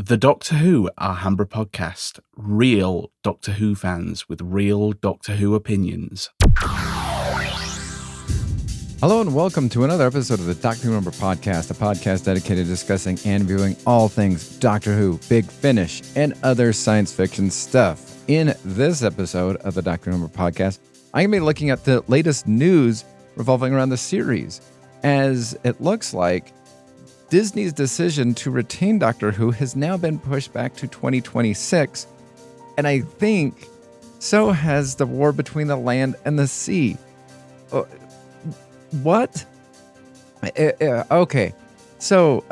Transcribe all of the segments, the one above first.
The Doctor Who Alhambra Podcast. Real Doctor Who fans with real Doctor Who opinions. Hello and welcome to another episode of the Doctor Who Alhambra Podcast, a podcast dedicated to discussing and viewing all things Doctor Who, Big Finish, and other science fiction stuff. In this episode of the Doctor Who Alhambra Podcast, I'm going to be looking at the latest news revolving around the series, as it looks like Disney's decision to retain Doctor Who has now been pushed back to 2026, and I think so has the war between the land and the sea. What? Okay. So,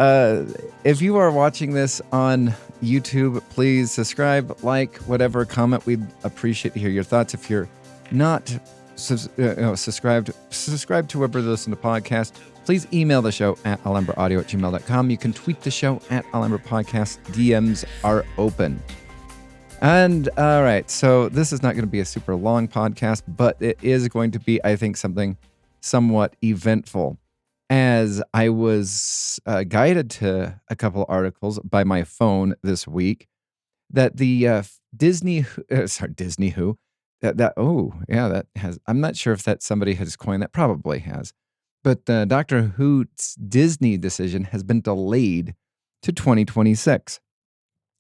if you are watching this on YouTube, please subscribe, like, whatever, comment. We'd appreciate to hear your thoughts. If you're not subscribed to wherever you listen to podcasts, please email the show at alhambraaudio@gmail.com. You can tweet the show at Alhambra Podcast. DMs are open. And all right, so this is not going to be a super long podcast, but it is going to be, I think, something somewhat eventful, as I was guided to a couple articles by my phone this week that the Disney Who, that has, I'm not sure if that somebody has coined that, probably has, but the Doctor Who's Disney decision has been delayed to 2026.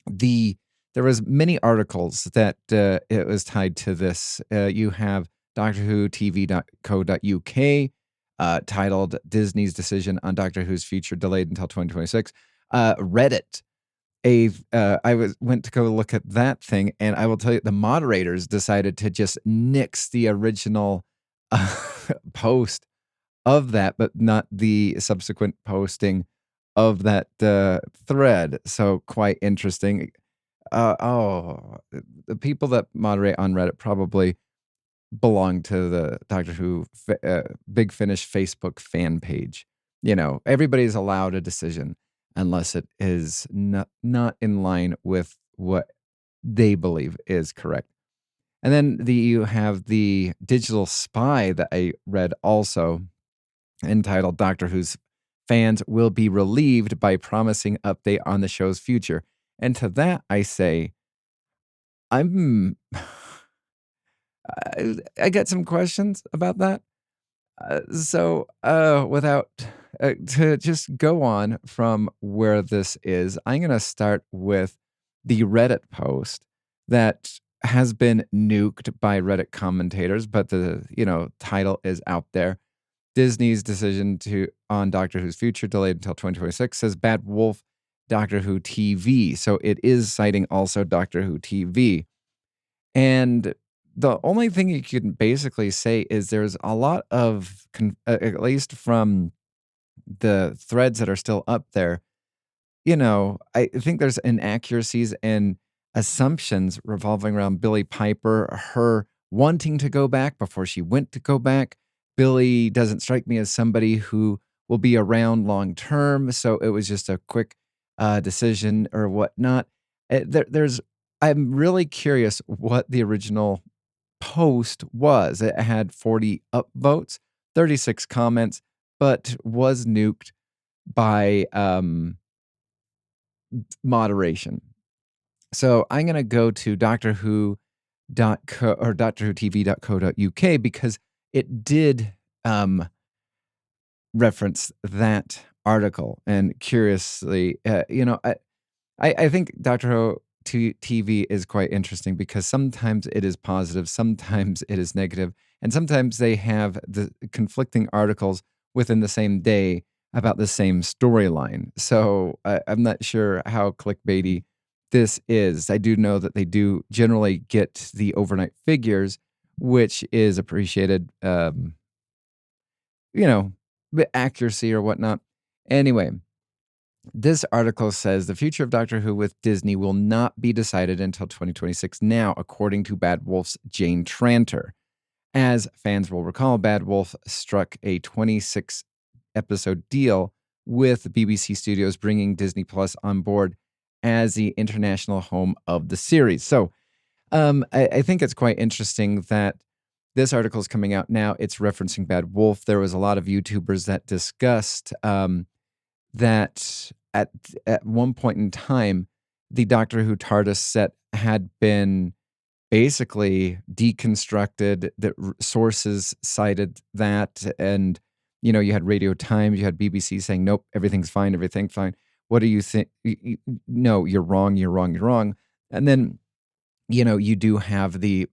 There was many articles that it was tied to this. You have DoctorWhoTV.co.uk titled Disney's decision on Doctor Who's future delayed until 2026. Reddit, went to go look at that thing, and I will tell you, the moderators decided to just nix the original post of that, but not the subsequent posting of that thread. So quite interesting. The people that moderate on Reddit probably belong to the Doctor Who Big Finish Facebook fan page. You know, everybody's allowed a decision unless it is not in line with what they believe is correct. And then you have the Digital Spy that I read also, entitled Doctor Who's fans will be relieved by promising update on the show's future. And to that I say, I got some questions about that. To just go on from where this is, I'm going to start with the Reddit post that has been nuked by Reddit commentators, but the title is out there. Disney's decision on Doctor Who's future delayed until 2026, says Bad Wolf Doctor Who TV. So it is citing also Doctor Who TV. And the only thing you can basically say is there's a lot of, at least from the threads that are still up there, I think there's inaccuracies and assumptions revolving around Billie Piper, her wanting to go back before she went to go back. Billie doesn't strike me as somebody who will be around long term, so it was just a quick decision or whatnot. I'm really curious what the original post was. It had 40 upvotes, 36 comments, but was nuked by moderation. So I'm going to go to DoctorWhoTV.co.uk because it did reference that article. And curiously, I think Doctor Who TV is quite interesting because sometimes it is positive, sometimes it is negative, and sometimes they have the conflicting articles within the same day about the same storyline. So I'm not sure how clickbaity this is. I do know that they do generally get the overnight figures, which is appreciated, accuracy or whatnot. Anyway, this article says the future of Doctor Who with Disney will not be decided until 2026 now, according to Bad Wolf's Jane Tranter. As fans will recall, Bad Wolf struck a 26-episode deal with BBC Studios, bringing Disney Plus on board as the international home of the series. So I think it's quite interesting that this article is coming out now. It's referencing Bad Wolf. There was a lot of YouTubers that discussed that at one point in time, the Doctor Who TARDIS set had been basically deconstructed. The sources cited that, and you had Radio Times, you had BBC saying, "Nope, everything's fine, everything's fine." What do you think? No, you're wrong, you're wrong, you're wrong. And then you do have the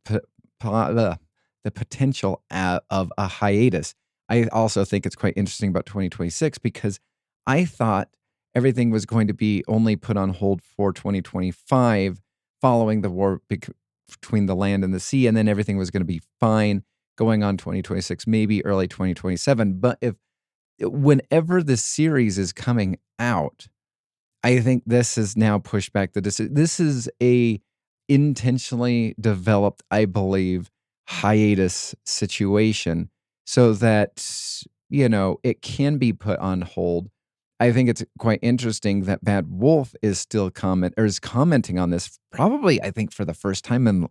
potential of a hiatus. I also think it's quite interesting about 2026 because I thought everything was going to be only put on hold for 2025 following the war between the land and the sea, and then everything was going to be fine going on 2026, maybe early 2027. But whenever the series is coming out, I think this is now pushed back the decision. This is a intentionally developed, I believe, hiatus situation so that, it can be put on hold. I think it's quite interesting that Bad Wolf is still commenting on this, probably, I think, for the first time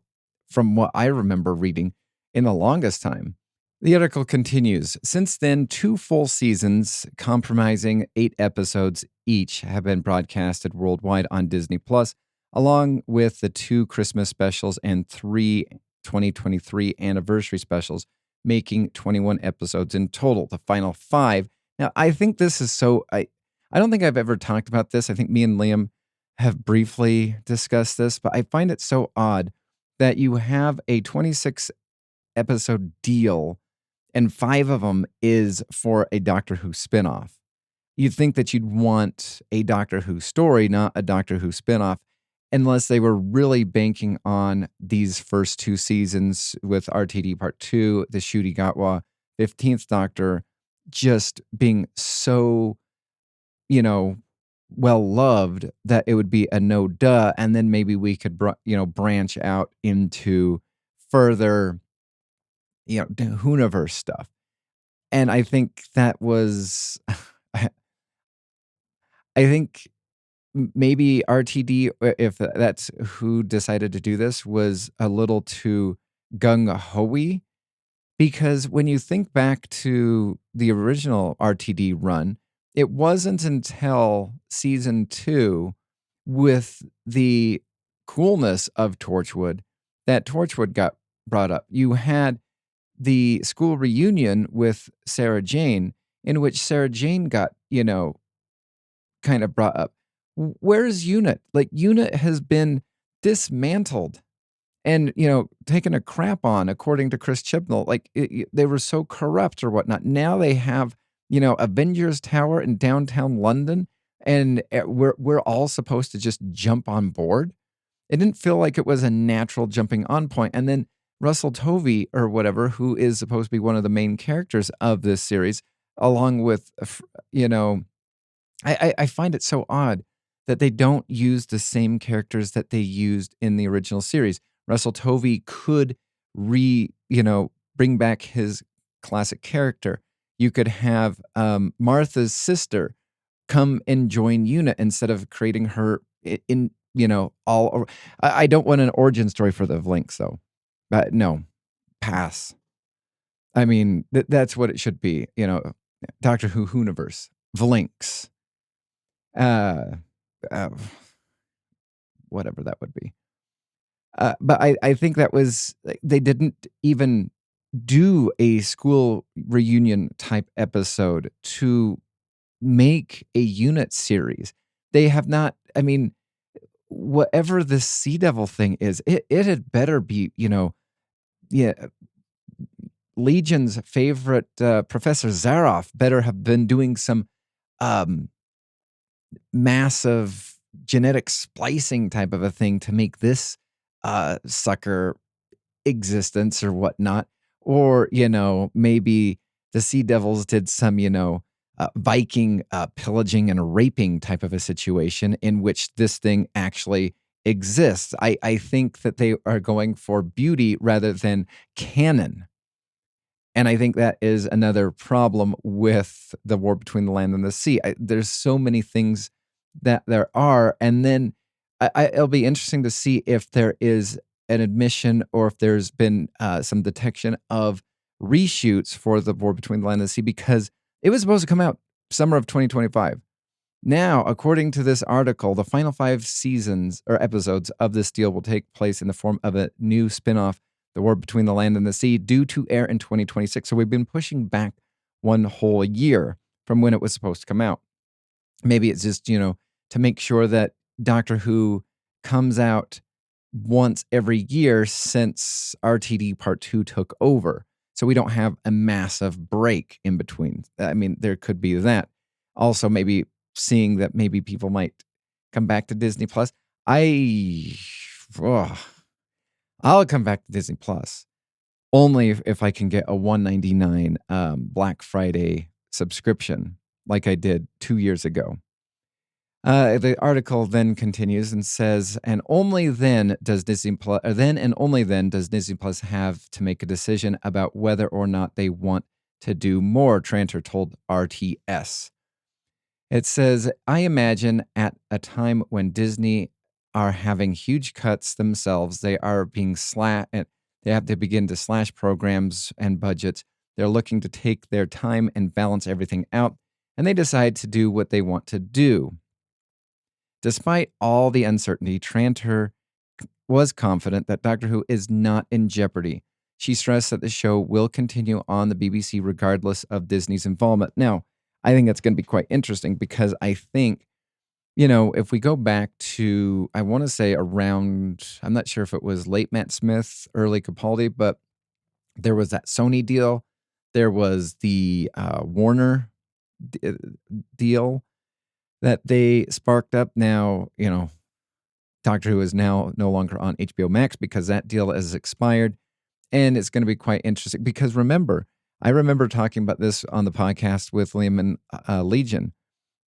from what I remember reading in the longest time. The article continues. Since then, 2 full seasons, comprising 8 episodes each, have been broadcasted worldwide on Disney Plus, along with the 2 Christmas specials and 3 2023 anniversary specials, making 21 episodes in total. The final 5. Now, I think this is I don't think I've ever talked about this. I think me and Liam have briefly discussed this, but I find it so odd that you have a 26 episode deal and 5 of them is for a Doctor Who spinoff. You'd think that you'd want a Doctor Who story, not a Doctor Who spinoff, unless they were really banking on these first 2 seasons with RTD Part 2, the Ncuti Gatwa 15th Doctor, just being so, well loved that it would be a no duh, and then maybe we could branch out into further Whoniverse stuff. And I think that was I think maybe RTD, if that's who decided to do this, was a little too gung-ho-y, because when you think back to the original RTD run, it wasn't until season 2 with the coolness of Torchwood that Torchwood got brought up. You had the school reunion with Sarah Jane, in which Sarah Jane got, kind of brought up. Where's UNIT? Like, UNIT has been dismantled and, taken a crap on, according to Chris Chibnall. Like, they were so corrupt or whatnot. Now they have, Avengers Tower in downtown London, and we're all supposed to just jump on board. It didn't feel like it was a natural jumping on point. And then Russell Tovey or whatever, who is supposed to be one of the main characters of this series, along with, I find it so odd that they don't use the same characters that they used in the original series. Russell Tovey could bring back his classic character. You could have Martha's sister come and join UNIT instead of creating her in, all over. I don't want an origin story for the Vlinks, though. But no, pass. I mean, that's what it should be. Doctor Who Whoniverse, Vlinks, whatever that would be. But I think that was, they didn't even do a school reunion type episode to make a UNIT series. They have not, whatever the Sea Devil thing is, it had better be, Legion's favorite Professor Zaroff better have been doing some massive genetic splicing type of a thing to make this sucker existence or whatnot. Or, maybe the Sea Devils did some, Viking pillaging and raping type of a situation in which this thing actually exists. I think that they are going for beauty rather than canon. And I think that is another problem with the war between the land and the sea. There's so many things that there are. And then it'll be interesting to see if there is an admission or if there's been some detection of reshoots for the war between the land and the sea, because it was supposed to come out summer of 2025. Now, according to this article, the final 5 seasons or episodes of this deal will take place in the form of a new spin-off, The War Between the Land and the Sea, due to air in 2026. So we've been pushing back one whole year from when it was supposed to come out. Maybe it's just, to make sure that Doctor Who comes out once every year since RTD Part 2 took over. So we don't have a massive break in between. I mean, there could be that. Also, maybe seeing that maybe people might come back to Disney Plus. I'll come back to Disney Plus only if I can get a $199 Black Friday subscription like I did 2 years ago. The article then continues and says, and only then does Disney Plus, have to make a decision about whether or not they want to do more, Tranter told RTS. It says, I imagine at a time when Disney are having huge cuts themselves, they are being they have to begin to slash programs and budgets. They're looking to take their time and balance everything out, and they decide to do what they want to do. Despite all the uncertainty, Tranter was confident that Doctor Who is not in jeopardy. She stressed that the show will continue on the BBC regardless of Disney's involvement. Now, I think that's going to be quite interesting because I think, if we go back to, I want to say around, I'm not sure if it was late Matt Smith, early Capaldi, but there was that Sony deal. There was the Warner deal that they sparked up. Now, Doctor Who is now no longer on HBO Max because that deal has expired. And it's going to be quite interesting because I remember talking about this on the podcast with Liam and Legion,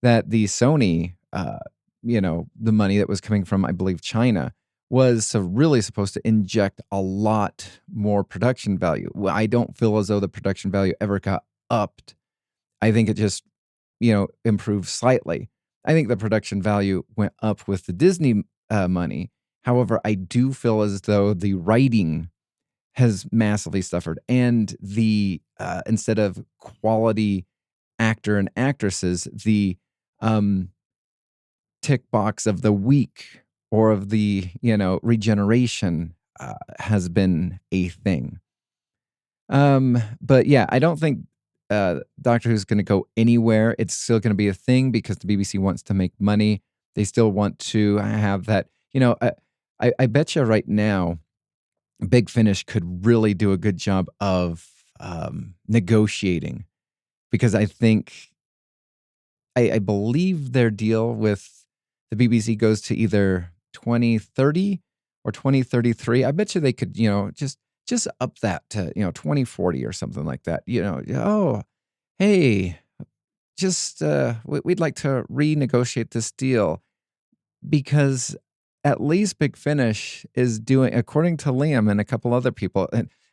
that the Sony, the money that was coming from, I believe, China, was really supposed to inject a lot more production value. Well, I don't feel as though the production value ever got upped. I think it just, improved slightly. I think the production value went up with the Disney money. However, I do feel as though the writing has massively suffered, and the instead of quality actor and actresses, the tick box of the week or of the regeneration has been a thing. But yeah, I don't think Doctor Who's going to go anywhere. It's still going to be a thing because the BBC wants to make money. They still want to have that. I bet you right now, Big Finish could really do a good job of negotiating, because I think, I believe their deal with the BBC goes to either 2030 or 2033. I bet you they could, just up that to, 2040 or something like that. Oh, hey, just we'd like to renegotiate this deal, because at least Big Finish is doing, according to Liam and a couple other people,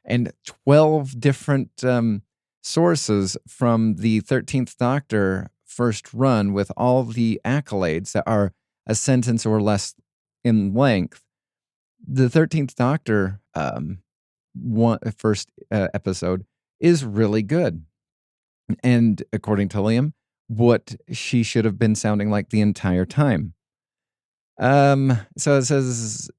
and 12 different sources from the 13th Doctor first run, with all the accolades that are a sentence or less in length. The 13th Doctor first episode is really good. And according to Liam, what she should have been sounding like the entire time. So it says,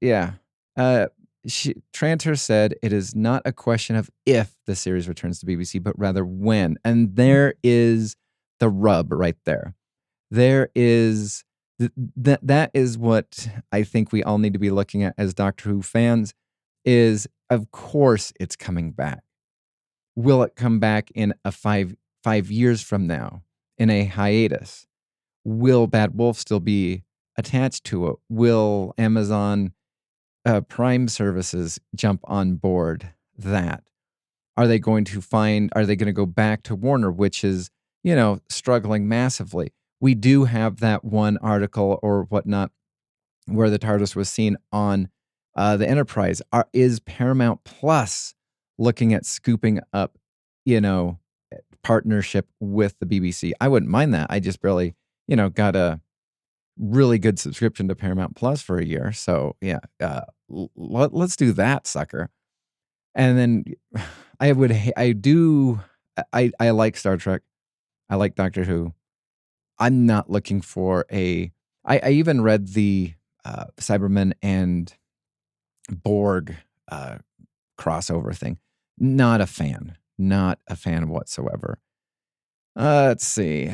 Tranter said it is not a question of if the series returns to BBC, but rather when. And there is the rub right there. There is that is what I think we all need to be looking at as Doctor Who fans, is of course it's coming back. Will it come back in a five years from now in a hiatus? Will Bad Wolf still be attached to it? Will Amazon Prime services jump on board that? Are they going to go back to Warner, which is, struggling massively? We do have that one article or whatnot where the TARDIS was seen on the Enterprise. Is Paramount Plus looking at scooping up, partnership with the BBC? I wouldn't mind that. I just barely, got a really good subscription to Paramount Plus for a year. So yeah, let's do that, sucker. And then I like Star Trek. I like Doctor Who. I'm not looking for I even read the Cybermen and Borg crossover thing. Not a fan. Not a fan whatsoever. Let's see.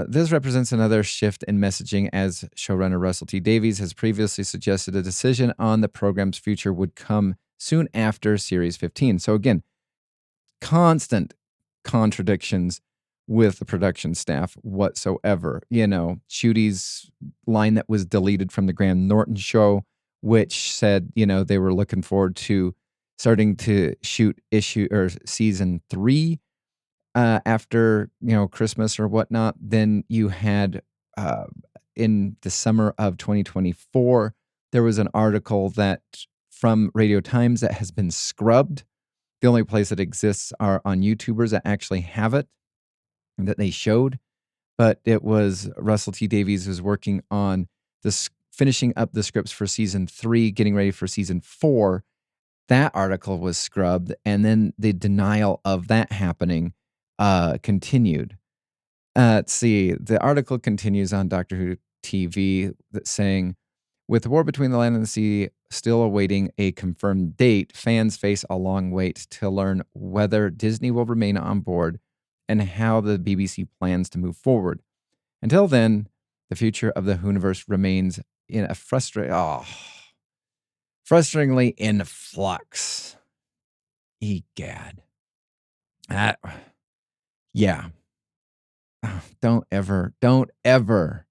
This represents another shift in messaging, as showrunner Russell T Davies has previously suggested a decision on the program's future would come soon after Series 15. So again, constant contradictions with the production staff whatsoever. Chudy's line that was deleted from the Graham Norton show, which said, they were looking forward to starting to shoot season 3 after, Christmas or whatnot. Then you had in the summer of 2024, there was an article that from Radio Times that has been scrubbed. The only place that exists are on YouTubers that actually have it, that they showed. But it was Russell T Davies who's working on this, finishing up the scripts for season 3, getting ready for season 4. That article was scrubbed, and then the denial of that happening continued. Let's see. The article continues on Doctor Who TV that's saying, with the war between the land and the sea still awaiting a confirmed date, fans face a long wait to learn whether Disney will remain on board and how the BBC plans to move forward. Until then, the future of the Whoniverse remains in a frustratingly in flux. Egad. Yeah. Don't ever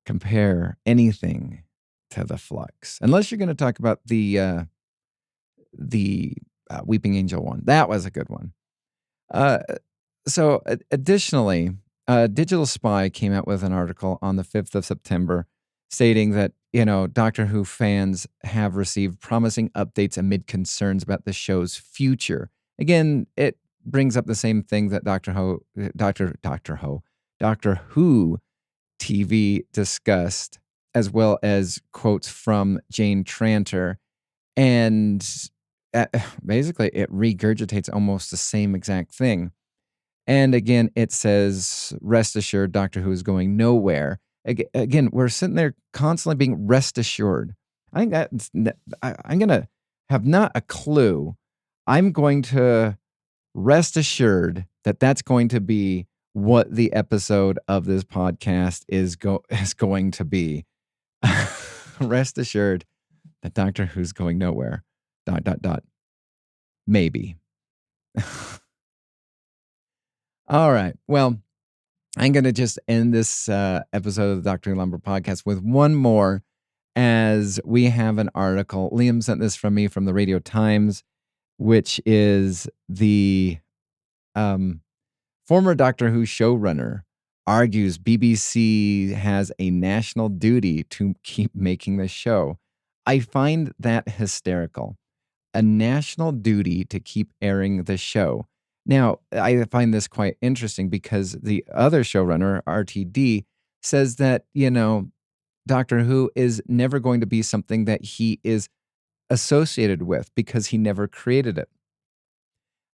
compare anything to the flux, unless you're going to talk about the Weeping Angel one. That was a good one. So additionally, Digital Spy came out with an article on the 5th of September stating that, Doctor Who fans have received promising updates amid concerns about the show's future. Again, it brings up the same thing that Doctor Who TV discussed, as well as quotes from Jane Tranter. And basically, it regurgitates almost the same exact thing. And again, it says, rest assured, Doctor Who is going nowhere. Again, we're sitting there constantly being rest assured. I think I'm going to have not a clue. I'm going to rest assured that that's going to be what the episode of this podcast is going to be. Rest assured that Doctor Who's going nowhere. ... Maybe. All right. Well, I'm going to just end this episode of the Doctor Who Alhambra Podcast with one more, as we have an article. Liam sent this from me from the Radio Times, which is the former Doctor Who showrunner argues BBC has a national duty to keep making the show. I find that hysterical. A national duty to keep airing the show. Now, I find this quite interesting because the other showrunner, RTD, says that, Doctor Who is never going to be something that he is associated with because he never created it.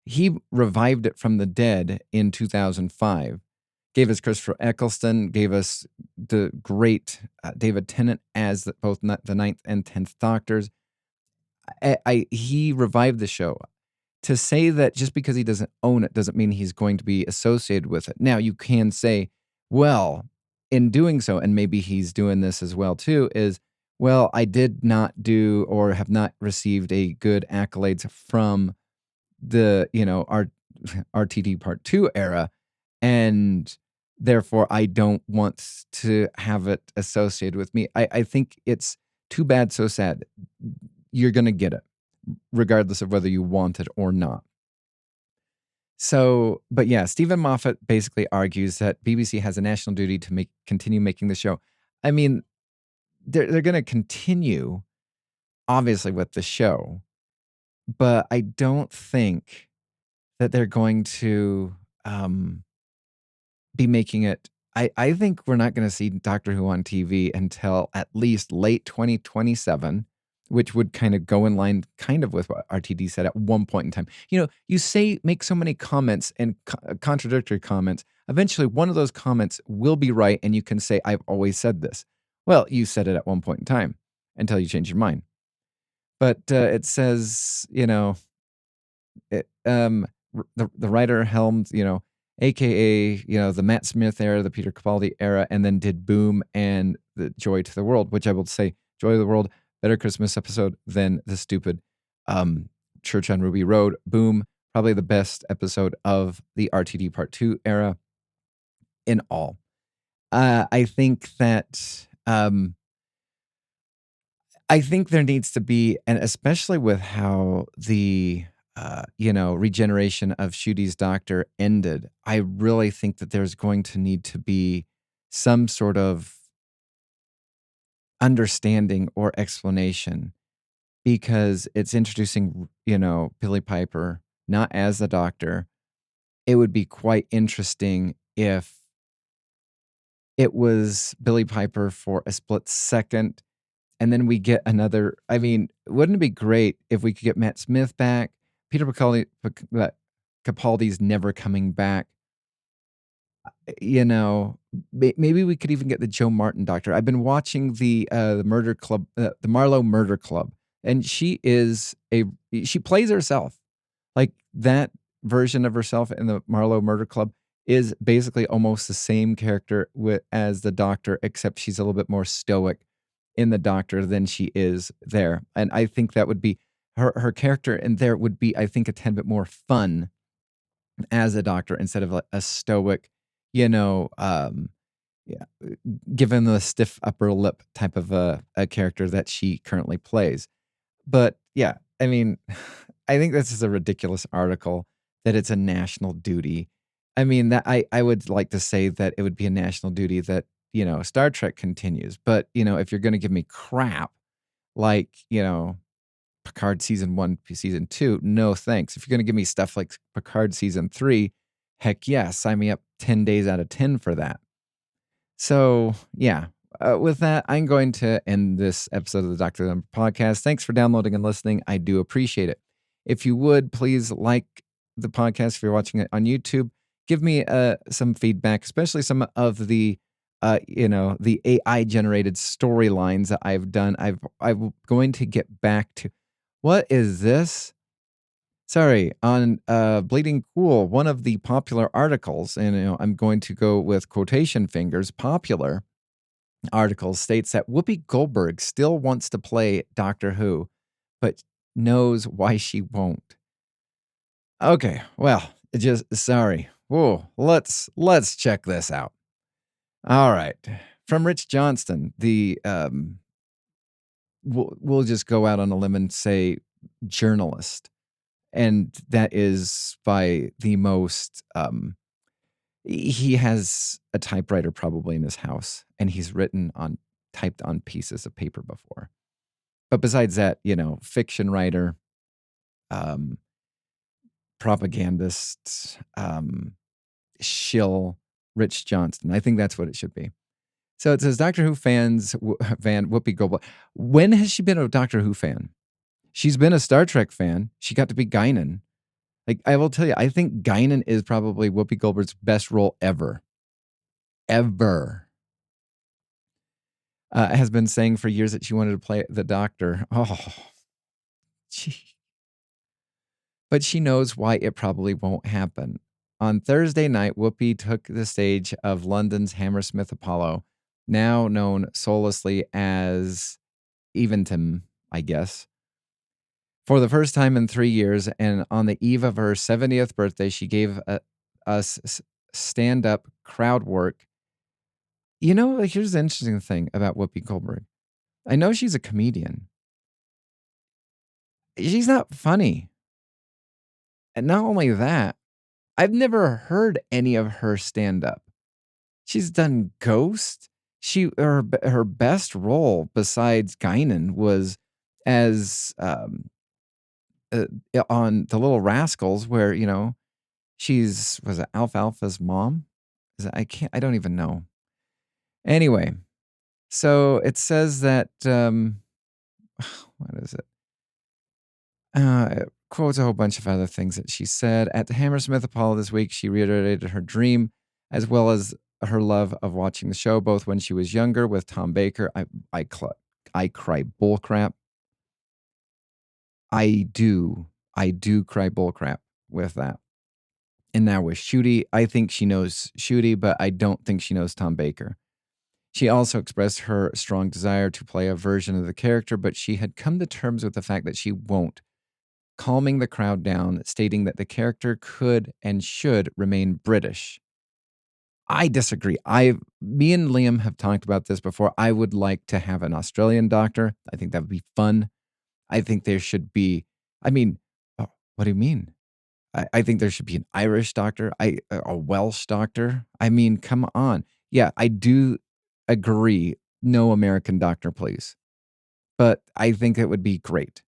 He revived it from the dead in 2005, gave us Christopher Eccleston, gave us the great David Tennant as both the 9th and 10th Doctors. He revived the show. To say that just because he doesn't own it doesn't mean he's going to be associated with it. Now, you can say, well, in doing so, and maybe he's doing this as well too, is, well, I did not do or have not received a good accolades from the, RTD Part 2 era, and therefore I don't want to have it associated with me. I think it's too bad, so sad. You're going to get it, regardless of whether you want it or not. So, but yeah, Stephen Moffat basically argues that BBC has a national duty to continue making the show. I mean, they're going to continue, obviously, with the show, but I don't think that they're going to be making it. I think we're not going to see Doctor Who on TV until at least late 2027. Which would kind of go in line kind of with what RTD said at one point in time. You say, make so many comments and contradictory comments Eventually, one of those comments will be right, and you can say, I've always said this. Well, you said it at one point in time until you change your mind. But it says, the writer helmed, AKA, the Matt Smith era, the Peter Capaldi era, and then did Boom and the Joy to the World, which I will say, Joy to the World, better Christmas episode than the stupid Church on Ruby Road. Boom, probably the best episode of the RTD Part 2 era in all. I think that I think there needs to be, and especially with how the regeneration of Ncuti's doctor ended, I really think that there's going to need to be some sort of understanding or explanation, because it's introducing, Billy Piper not as the doctor. It would be quite interesting if it was Billy Piper for a split second, and then we get another. I mean, wouldn't it be great if we could get Matt Smith back? Peter Capaldi's never coming back. Maybe we could even get the Joe Martin doctor. I've been watching the Murder Club, the Marlowe Murder Club, and she plays herself. Like, that version of herself in the Marlowe Murder Club is basically almost the same character as the doctor, except she's a little bit more stoic in the doctor than she is there. And I think that would be her character in there would be, I think, a tad bit more fun as a doctor instead of like a stoic, yeah, given the stiff upper lip type of a character that she currently plays. But yeah, I mean, I think this is a ridiculous article that it's a national duty. I mean, that I would like to say that it would be a national duty that, Star Trek continues. But, if you're going to give me crap like, Picard season 1, season 2, no thanks. If you're going to give me stuff like Picard season 3, heck yeah, sign me up 10 days out of 10 for that. So, yeah, with that, I'm going to end this episode of the Doctor Who Alhambra Podcast. Thanks for downloading and listening. I do appreciate it. If you would, please like the podcast if you're watching it on YouTube. Give me some feedback, especially some of the the AI generated storylines that I've done. I'm going to get back to. What is this? Sorry, on Bleeding Cool, one of the popular articles, and I'm going to go with quotation fingers, popular articles, states that Whoopi Goldberg still wants to play Doctor Who, but knows why she won't. Okay, well, sorry. Whoa, let's check this out. All right. From Rich Johnston, we'll just go out on a limb and say journalist. And that is by the most, he has a typewriter probably in his house, and he's typed on pieces of paper before. But besides that, fiction writer, propagandist, shill, Rich Johnston. I think that's what it should be. So it says, Doctor Who fan Whoopi Goldberg. When has she been a Doctor Who fan? She's been a Star Trek fan. She got to be Guinan. Like, I will tell you, I think Guinan is probably Whoopi Goldberg's best role ever. Ever. Has been saying for years that she wanted to play the Doctor. Oh, gee. But she knows why it probably won't happen. On Thursday night, Whoopi took the stage of London's Hammersmith Apollo, now known soullessly as Eventham, I guess. For the first time in 3 years, and on the eve of her 70th birthday, she gave us stand-up crowd work. Here's the interesting thing about Whoopi Goldberg. I know she's a comedian. She's not funny. And not only that, I've never heard any of her stand-up. She's done Ghost. Her best role besides Guinan was as on The Little Rascals, where was it Alfalfa's mom? I don't even know. Anyway, so it says that what is it? It quotes a whole bunch of other things that she said at the Hammersmith Apollo this week. She reiterated her dream as well as her love of watching the show, both when she was younger with Tom Baker. I cry bullcrap. I do cry bullcrap with that. And now with Shooty, I think she knows Shooty, but I don't think she knows Tom Baker. She also expressed her strong desire to play a version of the character, but she had come to terms with the fact that she won't, calming the crowd down, stating that the character could and should remain British. I disagree. Me and Liam have talked about this before. I would like to have an Australian doctor. I think that would be fun. I think there should be, what do you mean? I think there should be an Irish doctor, a Welsh doctor. I mean, come on. Yeah, I do agree. No American doctor, please. But I think it would be great.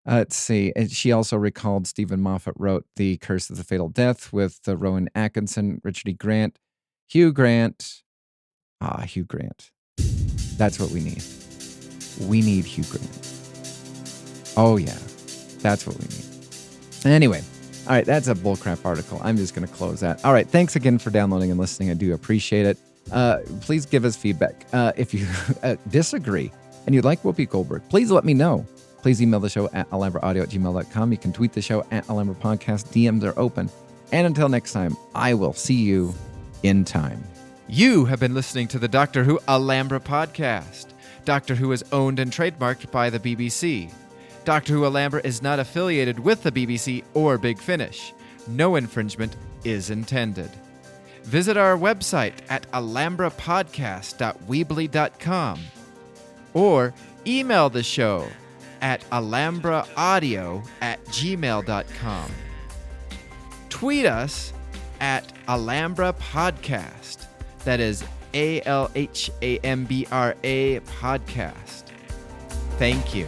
Let's see. And she also recalled Stephen Moffat wrote The Curse of the Fatal Death with Rowan Atkinson, Richard E. Grant, Hugh Grant. Hugh Grant. That's what we need. We need Hugh Grant. Oh, yeah. That's what we need. Anyway. All right, that's a bullcrap article. I'm just going to close that. All right, thanks again for downloading and listening. I do appreciate it. Please give us feedback. If you disagree and you'd like Whoopi Goldberg, please let me know. Please email the show at alhambraaudio@gmail.com. You can tweet the show at Alhambra Podcast. DMs are open. And until next time, I will see you in time. You have been listening to the Doctor Who Alhambra Podcast. Doctor Who is owned and trademarked by the BBC. Doctor Who Alhambra is not affiliated with the BBC or Big Finish. No infringement is intended. Visit our website at alhambrapodcast.weebly.com or email the show at alhambraaudio@gmail.com. Tweet us at Alhambra Podcast. That is ALHAMBRA Podcast. Thank you.